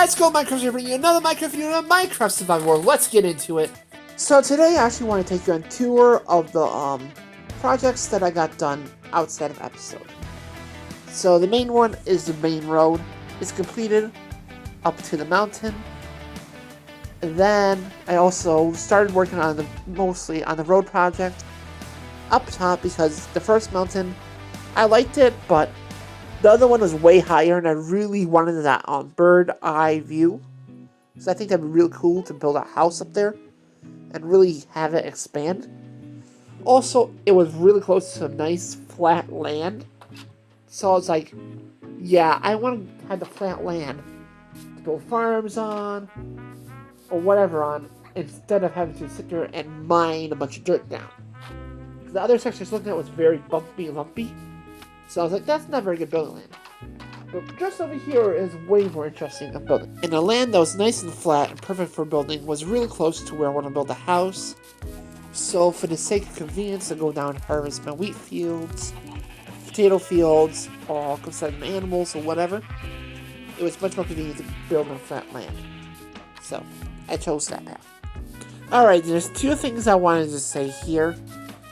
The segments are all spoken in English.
guys, go Minecraft here, bringing you another Minecraft video in a Minecraft Survival World. Let's get into it. So today I actually want to take you on a tour of the projects that I got done outside of episode. So the main one is the main road. It's completed up to the mountain. And then I also started working on mostly on the road project up top, because the first mountain, I liked it, but the other one was way higher, and I really wanted that bird eye view. So I think that'd be really cool to build a house up there and really have it expand. Also, it was really close to some nice flat land. So I was like, yeah, I want to have the flat land to build farms on or whatever on, instead of having to sit there and mine a bunch of dirt down. The other section I was looking at was very bumpy and lumpy. So I was like, that's not very good building land. But just over here is way more interesting of building. And the land that was nice and flat and perfect for building was really close to where I want to build a house. So for the sake of convenience, I go down and harvest my wheat fields, potato fields, or go send my animals or whatever. It was much more convenient to build on flat land. So I chose that path. Alright, there's two things I wanted to say here.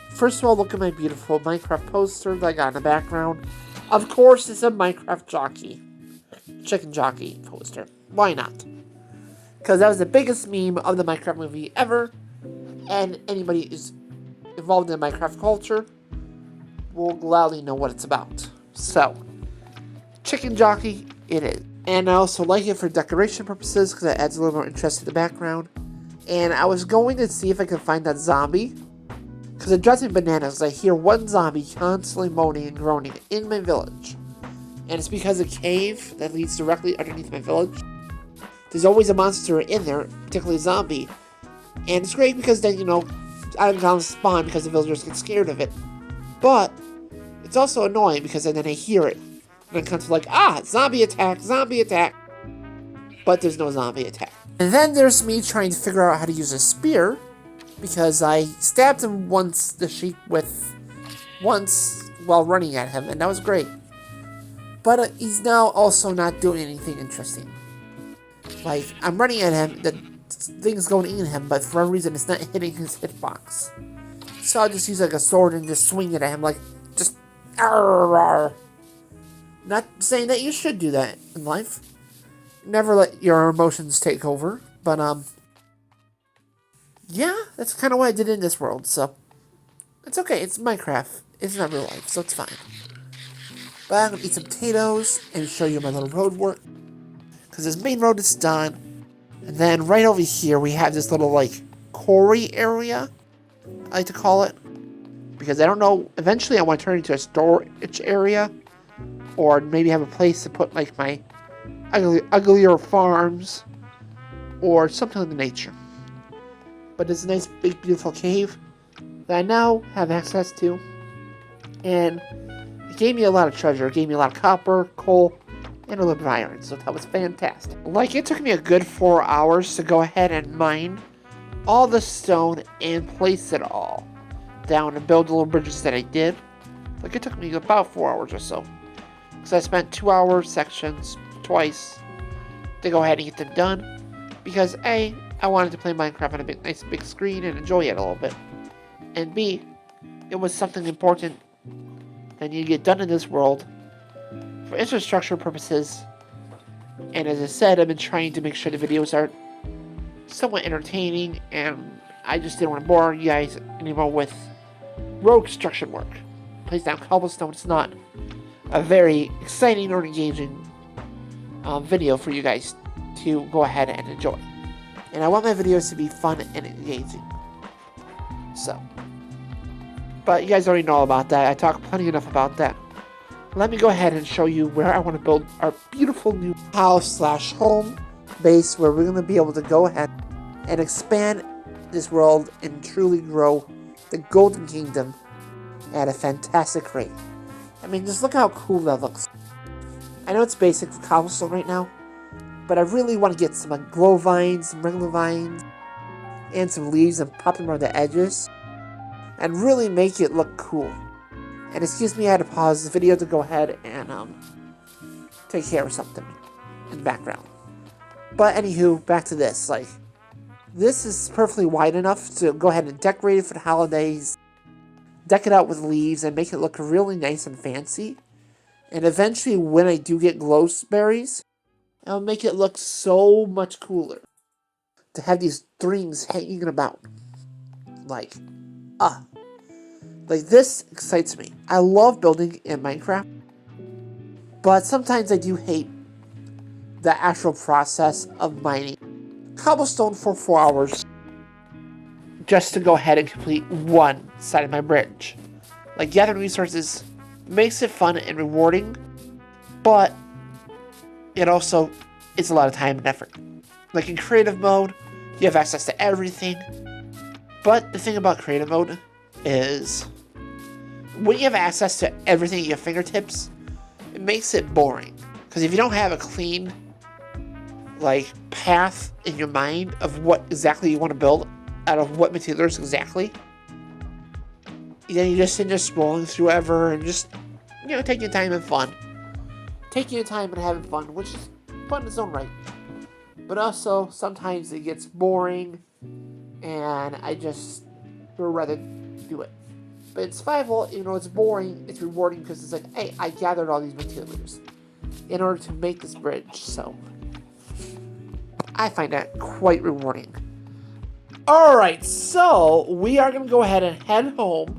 First of all, look at my beautiful Minecraft poster that I got in the background. Of course, it's a Minecraft jockey. Chicken jockey poster. Why not? Because that was the biggest meme of the Minecraft movie ever. And anybody who's involved in the Minecraft culture will gladly know what it's about. So, chicken jockey it is. And I also like it for decoration purposes, because it adds a little more interest to the background. And I was going to see if I could find that zombie, because it drives me bananas. I hear one zombie constantly moaning and groaning in my village. And it's because a cave that leads directly underneath my village. There's always a monster in there, particularly a zombie. And it's great because then, items spawn because the villagers get scared of it. But it's also annoying because then I hear it. And I'm constantly like, zombie attack, zombie attack. But there's no zombie attack. And then there's me trying to figure out how to use a spear, because I stabbed him once while running at him, and that was great. But he's now also not doing anything interesting. Like, I'm running at him, the thing's going in him, but for some reason it's not hitting his hitbox. So I'll just use like a sword and just swing it at him, like, just arr. Not saying that you should do that in life. Never let your emotions take over, but yeah, that's kind of what I did in this world, so it's okay. It's Minecraft. It's not real life, so it's fine. But I'm going to eat some potatoes and show you my little road work, because this main road is done. And then right over here, we have this little, quarry area, I like to call it. Because I don't know, eventually I want to turn it into a storage area, or maybe have a place to put, my uglier farms, or something of the nature. But it's a nice, big, beautiful cave that I now have access to. And it gave me a lot of treasure. It gave me a lot of copper, coal, and a little bit of iron. So that was fantastic. It took me a good 4 hours to go ahead and mine all the stone and place it all down and build the little bridges that I did. It took me about 4 hours or so. Because I spent 2 hour sections twice to go ahead and get them done. Because A, I wanted to play Minecraft on a nice big screen and enjoy it a little bit. And B, it was something important that needed to get done in this world for infrastructure purposes. And as I said, I've been trying to make sure the videos are somewhat entertaining, and I just didn't want to bore you guys anymore with road construction work. Place down cobblestone. It's not a very exciting or engaging video for you guys to go ahead and enjoy. And I want my videos to be fun and engaging. So. But you guys already know about that. I talk plenty enough about that. Let me go ahead and show you where I want to build our beautiful new house/home base, where we're going to be able to go ahead and expand this world and truly grow the Golden Kingdom at a fantastic rate. I mean, just look how cool that looks. I know it's basic for cobblestone right now, but I really want to get some glow vines, some regular vines, and some leaves and pop them around the edges, and really make it look cool. And excuse me, I had to pause the video to go ahead and take care of something in the background. But anywho, back to this. Like, this is perfectly wide enough to go ahead and decorate it for the holidays. Deck it out with leaves and make it look really nice and fancy. And eventually, when I do get glowberries, I'll make it look so much cooler to have these strings hanging about. Like, ah. Like, this excites me. I love building in Minecraft, but sometimes I do hate the actual process of mining cobblestone for 4 hours just to go ahead and complete one side of my bridge. Like, gathering resources makes it fun and rewarding, but it also is a lot of time and effort. Like, in creative mode, you have access to everything, but the thing about creative mode is when you have access to everything at your fingertips, it makes it boring. Because if you don't have a clean, like, path in your mind of what exactly you want to build out of what materials exactly, then you just sit there scrolling through ever and just, taking your time and fun. Taking your time and having fun, which is fun in its own right. But also, sometimes it gets boring, and I just would rather do it. But in survival, it's boring, it's rewarding because it's like, hey, I gathered all these materials in order to make this bridge, so I find that quite rewarding. Alright, so we are going to go ahead and head home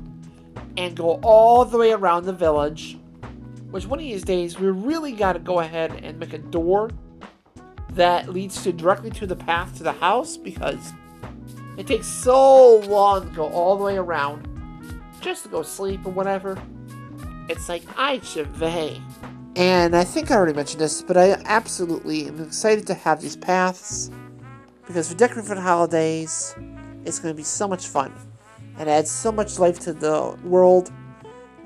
and go all the way around the village, which one of these days we really got to go ahead and make a door that leads directly to the path to the house, because it takes so long to go all the way around just to go sleep or whatever. It's like, I should vey. And I think I already mentioned this, but I absolutely am excited to have these paths, because for decorating for the holidays, it's going to be so much fun. And adds so much life to the world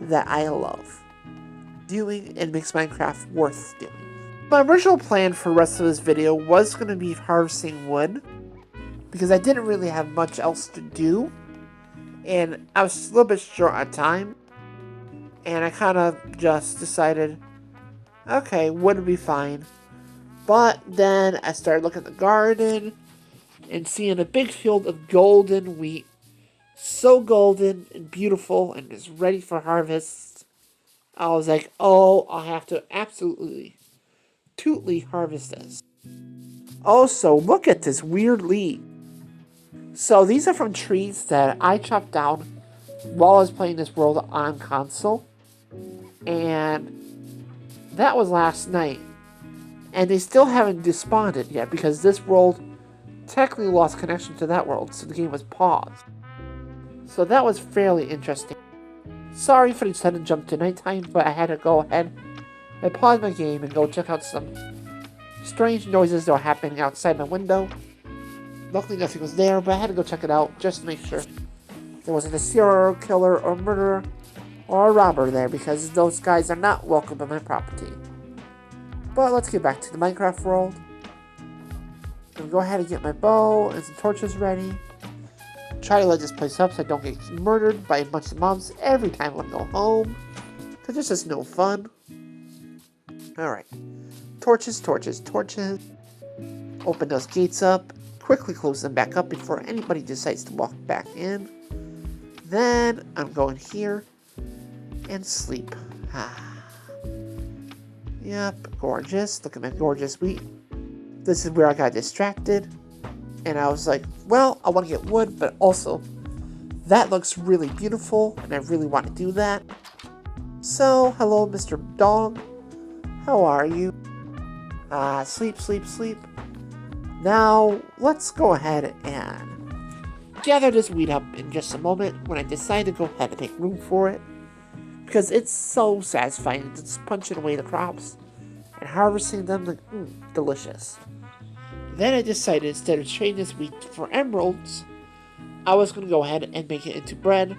that I love doing, and makes Minecraft worth doing. My original plan for the rest of this video was going to be harvesting wood, because I didn't really have much else to do, and I was a little bit short on time, and I kind of just decided, okay, wood would be fine. But then I started looking at the garden and seeing a big field of golden wheat, so golden and beautiful and just ready for harvest. I was like, oh, I'll have to absolutely harvest this. Also, look at this weird leaf. So these are from trees that I chopped down while I was playing this world on console. And that was last night. And they still haven't despawned yet, because this world technically lost connection to that world, so the game was paused. So that was fairly interesting. Sorry for the sudden jump to nighttime, but I had to go ahead and pause my game and go check out some strange noises that were happening outside my window. Luckily nothing was there, but I had to go check it out just to make sure there wasn't a serial killer or murderer or a robber there, because those guys are not welcome on my property. But let's get back to the Minecraft world. I'm gonna go ahead and get my bow and some torches ready. Try to light this place up so I don't get murdered by a bunch of mobs every time I go home, because it's just no fun. Alright. Torches, torches, torches. Open those gates up. Quickly close them back up before anybody decides to walk back in. Then I'm going here and sleep. Yep, gorgeous. Look at my gorgeous wheat. This is where I got distracted. And I was like, well, I want to get wood, but also that looks really beautiful, and I really want to do that. So, hello, Mr. Dog. How are you? Sleep, sleep, sleep. Now, let's go ahead and gather this wheat up in just a moment when I decide to go ahead and make room for it. Because it's so satisfying just punching away the crops and harvesting them, like, delicious. Then I decided, instead of trading this wheat for emeralds, I was going to go ahead and make it into bread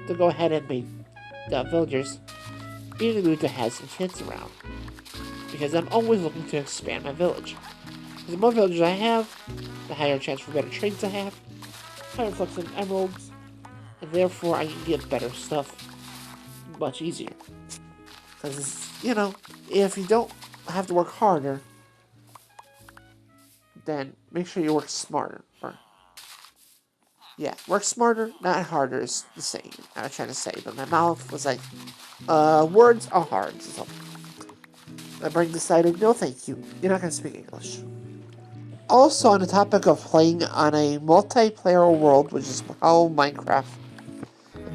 to go ahead and make the villagers be in the mood to have some kids around. Because I'm always looking to expand my village. The more villagers I have, the higher chance for better trades I have, higher flux of emeralds, and therefore I can get better stuff much easier. Because, if you don't have to work harder, then make sure you work smarter. Work smarter, not harder is the saying I was trying to say, but my mouth was like, words are hard. So my brain decided, no thank you, you're not going to speak English. Also, on the topic of playing on a multiplayer world, which is how Minecraft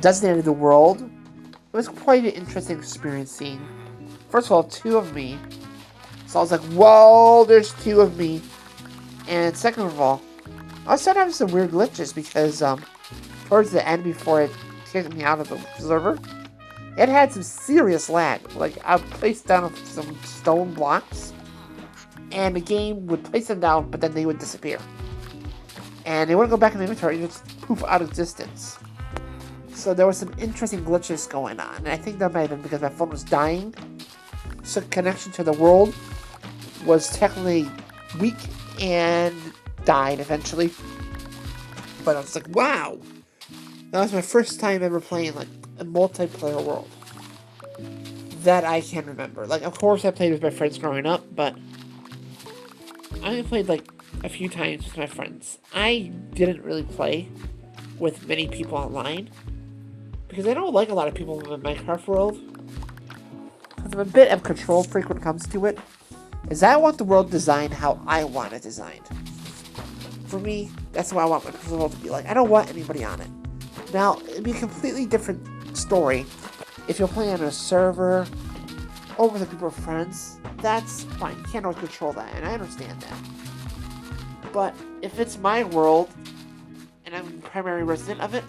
designated the world, it was quite an interesting experience seeing, first of all, 2 of me. So I was like, whoa, there's 2 of me. And second of all, I started having some weird glitches because towards the end, before it kicked me out of the server, it had some serious lag. Like, I placed down some stone blocks, and the game would place them down, but then they would disappear. And they wouldn't go back in the inventory, and just poof out of existence. So there was some interesting glitches going on, and I think that might have been because my phone was dying. So connection to the world was technically weak and died eventually. But I was like, wow! That was my first time ever playing like a multiplayer world that I can remember. Like, of course I played with my friends growing up, but I only played like a few times with my friends. I didn't really play with many people online because I don't like a lot of people in the Minecraft world. Because I'm a bit of a control freak when it comes to it. Is I want the world designed how I want it designed. For me, that's what I want my world to be like. I don't want anybody on it. Now, it'd be a completely different story if you're playing on a server or with a group of friends. That's fine. You can't always control that, and I understand that. But if it's my world and I'm the primary resident of it,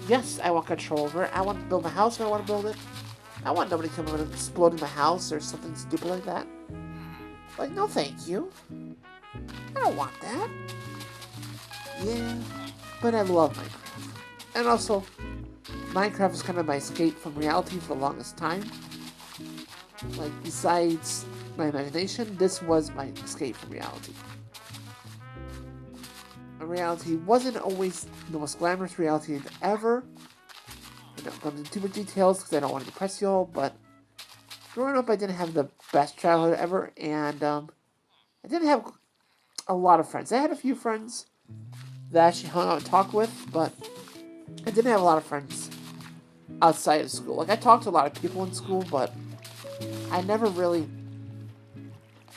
yes, I want control over it. I want to build my house when I want to build it. I want nobody coming and exploding my house or something stupid like that. Like, no thank you. I don't want that. Yeah, but I love Minecraft. And also, Minecraft is kind of my escape from reality for the longest time. Like, besides my imagination, this was my escape from reality. Reality wasn't always the most glamorous reality ever. I don't go into too much details because I don't want to depress you all, but growing up I didn't have the best childhood ever, and I didn't have a lot of friends. I had a few friends that I actually hung out and talked with, but I didn't have a lot of friends outside of school. Like, I talked to a lot of people in school, but I never really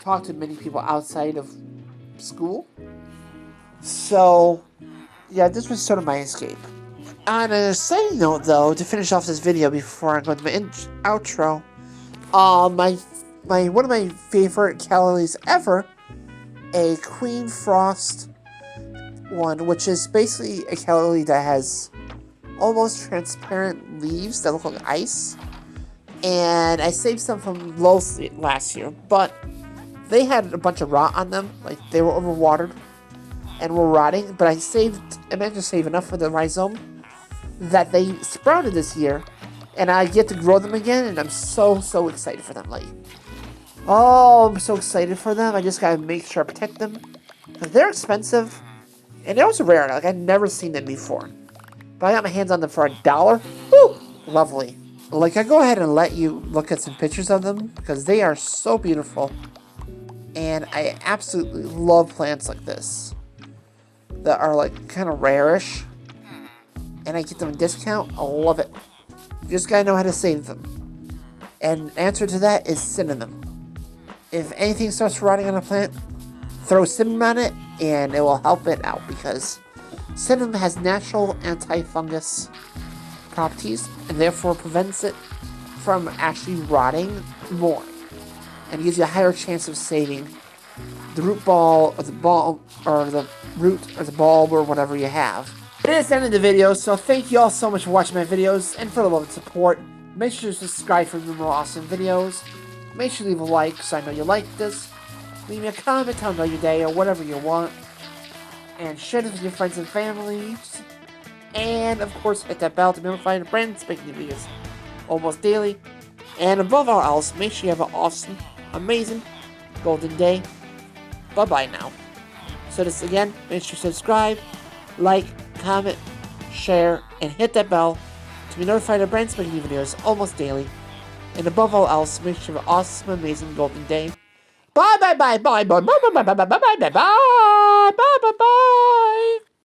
talked to many people outside of school. So, yeah, this was sort of my escape. On a side note, though, to finish off this video before I go to my outro, one of my favorite calories ever, a Queen Frost one, which is basically a calorie that has almost transparent leaves that look like ice. And I saved some from Lowe's last year, but they had a bunch of rot on them, like they were overwatered and were rotting, but I managed to save enough for the rhizome that they sprouted this year, and I get to grow them again, and I'm so excited for them. Like, oh, I'm so excited for them. I just gotta make sure I protect them. They're expensive, and they're also rare. Like, I've never seen them before. But I got my hands on them for $1. Woo! Lovely. Like, I go ahead and let you look at some pictures of them, because they are so beautiful. And I absolutely love plants like this that are, like, kind of rare-ish. And I get them a discount. I love it. You just gotta know how to save them. And the answer to that is cinnamon. If anything starts rotting on a plant, throw cinnamon on it, and it will help it out, because cinnamon has natural anti-fungus properties, and therefore prevents it from actually rotting more, and gives you a higher chance of saving the root ball, or the bulb, or the root, or the bulb, or whatever you have. It is the end of the video, so thank you all so much for watching my videos, and for the love and support. Make sure to subscribe for more awesome videos. Make sure to leave a like, so I know you like this. Leave me a comment, tell me about your day, or whatever you want. And share this with your friends and family. And, of course, hit that bell to be notified of brand spanking new videos almost daily. And above all else, make sure you have an awesome, amazing, golden day. Bye-bye now. So this again, make sure to subscribe, like, comment, share, and hit that bell to be notified of brand spanking new videos almost daily. And above all else, make sure you have an awesome, amazing, golden day. Bye, bye, bye, bye, bye, bye, bye, bye, bye, bye, bye, bye, bye.